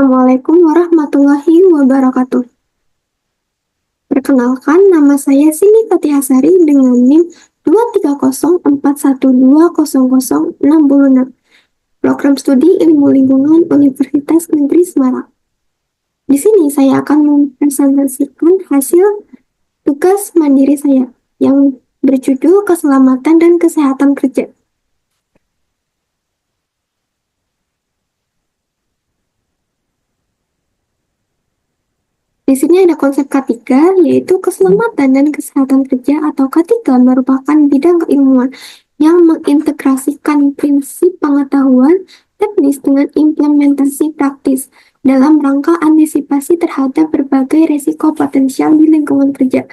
Assalamualaikum warahmatullahi wabarakatuh. Perkenalkan, nama saya Sini Fatihasari dengan NIM 23041200066. Program Studi Ilmu Lingkungan Universitas Negeri Semarang. Di sini saya akan mempresentasikan hasil tugas mandiri saya yang berjudul Keselamatan dan Kesehatan Kerja. Di sini ada konsep K3, yaitu keselamatan dan kesehatan kerja atau K3 merupakan bidang keilmuan yang mengintegrasikan prinsip pengetahuan teknis dengan implementasi praktis dalam rangka antisipasi terhadap berbagai risiko potensial di lingkungan kerja.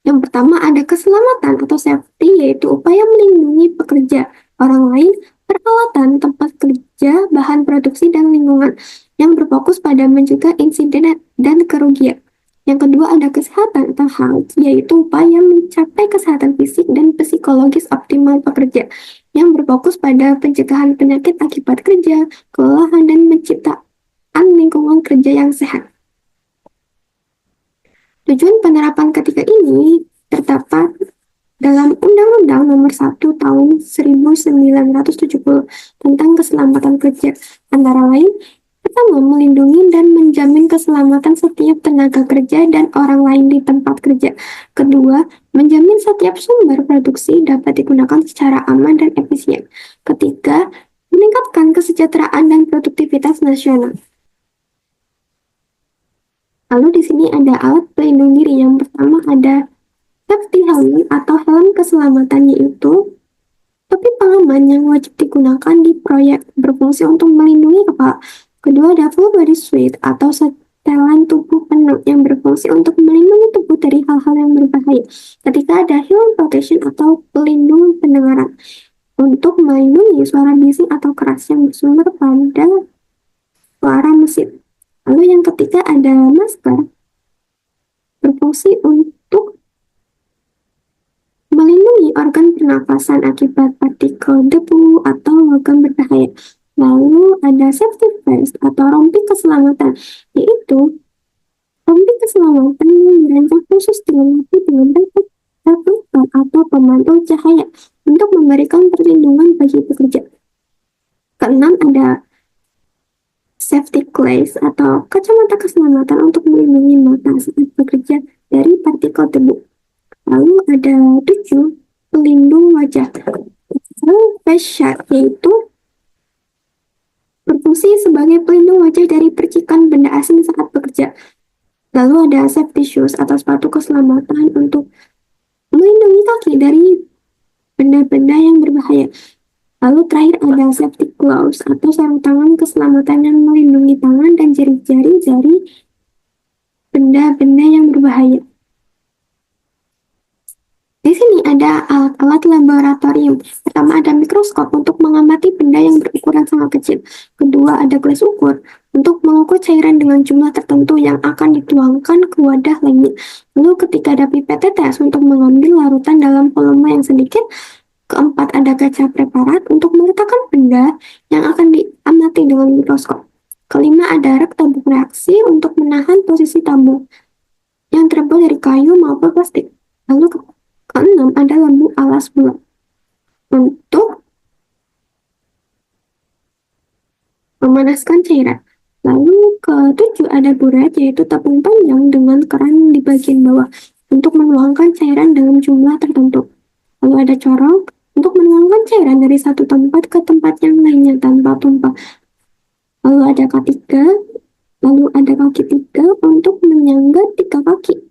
Yang pertama ada keselamatan atau safety, yaitu upaya melindungi pekerja, orang lain, peralatan, tempat kerja, bahan produksi, dan lingkungan yang berfokus pada mencegah insiden dan kerugian. Yang kedua ada kesehatan atau health, yaitu upaya mencapai kesehatan fisik dan psikologis optimal pekerja yang berfokus pada pencegahan penyakit akibat kerja, kelelahan, dan menciptakan lingkungan kerja yang sehat. Tujuan penerapan ketiga ini terdapat dalam Undang-Undang Nomor 1 Tahun 1970 tentang keselamatan kerja, antara lain, pertama, melindungi dan menjamin keselamatan setiap tenaga kerja dan orang lain di tempat kerja. Kedua, menjamin setiap sumber produksi dapat digunakan secara aman dan efisien. Ketiga, meningkatkan kesejahteraan dan produktivitas nasional. Lalu di sini ada alat pelindung diri. Yang pertama ada safety helmet atau helm keselamatan, yaitu topi pengaman yang wajib digunakan di proyek berfungsi untuk melindungi kepala. Kedua ada full body suit atau setelan tubuh penuh yang berfungsi untuk melindungi tubuh dari hal-hal yang berbahaya. Ketiga ada hearing protection atau pelindung pendengaran untuk melindungi suara bising atau keras yang bersumber pada suara mesin. Lalu yang ketiga ada masker, berfungsi untuk melindungi organ pernapasan akibat partikel debu atau logam berbahaya. Lalu ada safety vest atau rompi keselamatan, yaitu rompi keselamatan yang dirancang khusus dilengkapi dengan reflektor atau pemantul cahaya untuk memberikan perlindungan bagi pekerja. Keenam ada safety glass atau kacamata keselamatan untuk melindungi mata saat bekerja dari partikel debu. Lalu ada 7 pelindung wajah. Face shield yaitu berfungsi sebagai pelindung wajah dari percikan benda asing saat bekerja. Lalu ada safety shoes atau sepatu keselamatan untuk melindungi kaki dari benda-benda yang berbahaya. Lalu terakhir ada safety gloves atau sarung tangan keselamatan yang melindungi tangan dan jari-jari dari benda-benda yang berbahaya. Di sini ada alat-alat laboratorium. Pertama ada mikroskop untuk mengamati benda yang berukuran sangat kecil. Kedua ada gelas ukur untuk mengukur cairan dengan jumlah tertentu yang akan dituangkan ke wadah lainnya. Lalu ketiga ada pipet tetes untuk mengambil larutan dalam volume yang sedikit. Keempat ada kaca preparat untuk meletakkan benda yang akan diamati dengan mikroskop. Kelima ada rak tabung reaksi untuk menahan posisi tabung yang terbuat dari kayu maupun plastik. Lalu keenam ada lampu alas bulat untuk memanaskan cairan. Lalu ketujuh ada buret, yaitu tabung panjang dengan keran di bagian bawah untuk menuangkan cairan dalam jumlah tertentu. Lalu ada corong untuk menuangkan cairan dari satu tempat ke tempat yang lainnya tanpa tumpah. Lalu ada K3, lalu ada kaki 3 untuk menyangga 3 kaki.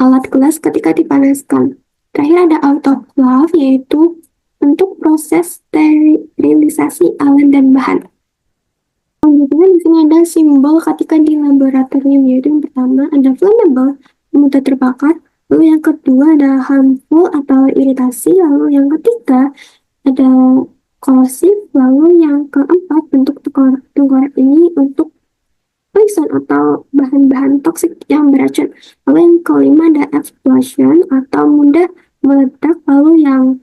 Alat gelas ketika dipanaskan. Terakhir ada autoclave, yaitu untuk proses sterilisasi alat dan bahan. Selanjutnya di sini ada simbol ketika di laboratorium, yaitu yang pertama ada flammable, mudah terbakar. Lalu yang kedua ada harmful atau iritasi. Lalu yang ketiga ada corrosive. Lalu yang keempat bentuk tengkorak ini untuk poison atau bahan-bahan toksik yang beracun. Lalu yang kelima ada explosion atau mudah meledak. Lalu yang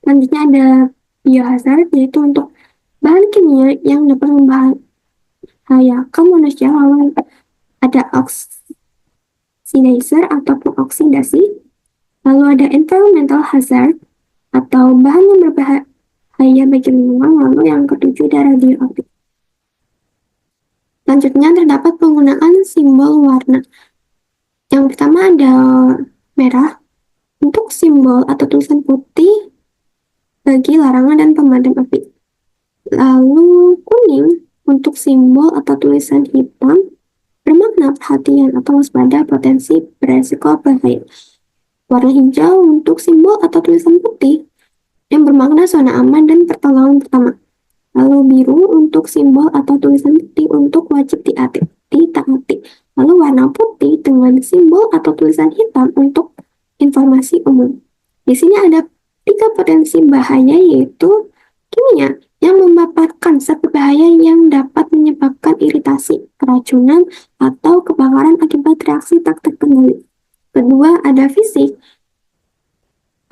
selanjutnya ada biohazard, yaitu untuk bahan kimia yang dapat membahayakan manusia. Lalu ada oxidizer ataupun oksidasi, lalu ada environmental hazard atau bahan yang berbahaya bagi lingkungan, lalu yang ketujuh ada radioaktif. Selanjutnya terdapat penggunaan simbol warna. Yang pertama ada merah untuk simbol atau tulisan putih bagi larangan dan pemadam api. Lalu kuning untuk simbol atau tulisan hitam bermakna perhatian atau waspada potensi beresiko bahaya. Warna hijau untuk simbol atau tulisan putih yang bermakna zona aman dan pertolongan pertama. Lalu biru untuk simbol atau tulisan putih untuk wajib ditaati. Lalu warna putih dengan simbol atau tulisan hitam untuk informasi umum. Di sini ada 3 potensi bahaya, yaitu kimia yang memaparkan zat berbahaya yang dapat menyebabkan iritasi, keracunan, atau kebakaran akibat reaksi tak terkendali. Kedua, ada fisik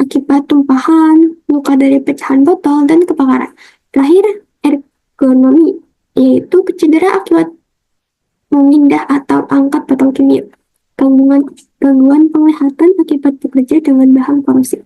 akibat tumpahan, luka dari pecahan botol, dan kebakaran. Terakhir, ergonomi, yaitu cedera akibat mengindah atau angkat botol kimia. Gangguan penglihatan akibat bekerja dengan bahan korosif.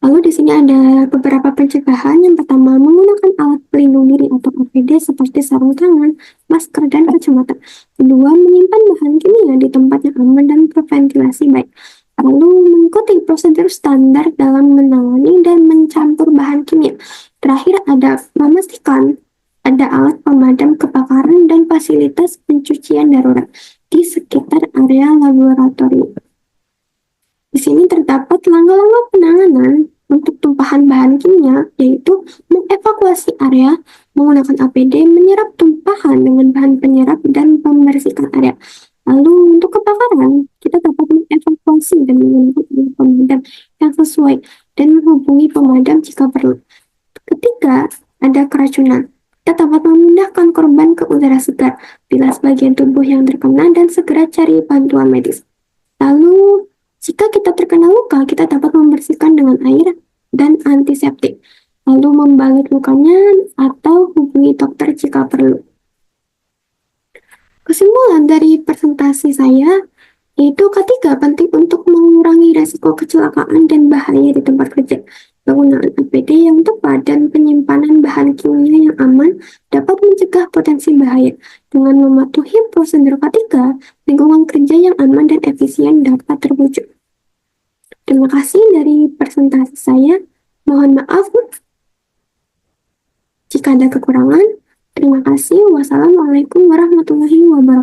Lalu di sini ada beberapa pencegahan. Yang pertama, menggunakan alat pelindung diri atau APD seperti sarung tangan, masker, dan kacamata. Kedua, menyimpan bahan kimia di tempat yang aman dan berventilasi baik. Lalu, mengikuti prosedur standar dalam menangani dan mencampur bahan kimia. Terakhir, ada memastikan ada alat pemadam kebakaran dan fasilitas pencucian darurat di sekitar area laboratorium. Di sini terdapat langkah-langkah penanganan untuk tumpahan bahan kimia, yaitu mengevakuasi area menggunakan APD, menyerap tumpahan dengan bahan penyerap, dan membersihkan area. Lalu untuk kebakaran, kita dapat mengevakuasi dan menggunakan pemadam yang sesuai dan menghubungi pemadam jika perlu. Ketiga, ada keracunan. Kita dapat memindahkan korban ke udara segar, bilas bagian tubuh yang terkena, dan segera cari bantuan medis. Lalu, jika kita terkena luka, kita dapat membersihkan dengan air dan antiseptik, lalu membalut lukanya atau hubungi dokter jika perlu. Kesimpulan dari presentasi saya, yaitu ketiga penting untuk mengurangi resiko kecelakaan dan bahaya di tempat kerja. Penggunaan APD yang tepat dan penyimpanan bahan kimia yang aman dapat mencegah potensi bahaya. Dengan mematuhi prosedur ketiga, lingkungan kerja yang aman dan efisien dapat terwujud. Terima kasih dari presentasi saya. Mohon maaf jika ada kekurangan. Terima kasih. Wassalamualaikum warahmatullahi wabarakatuh.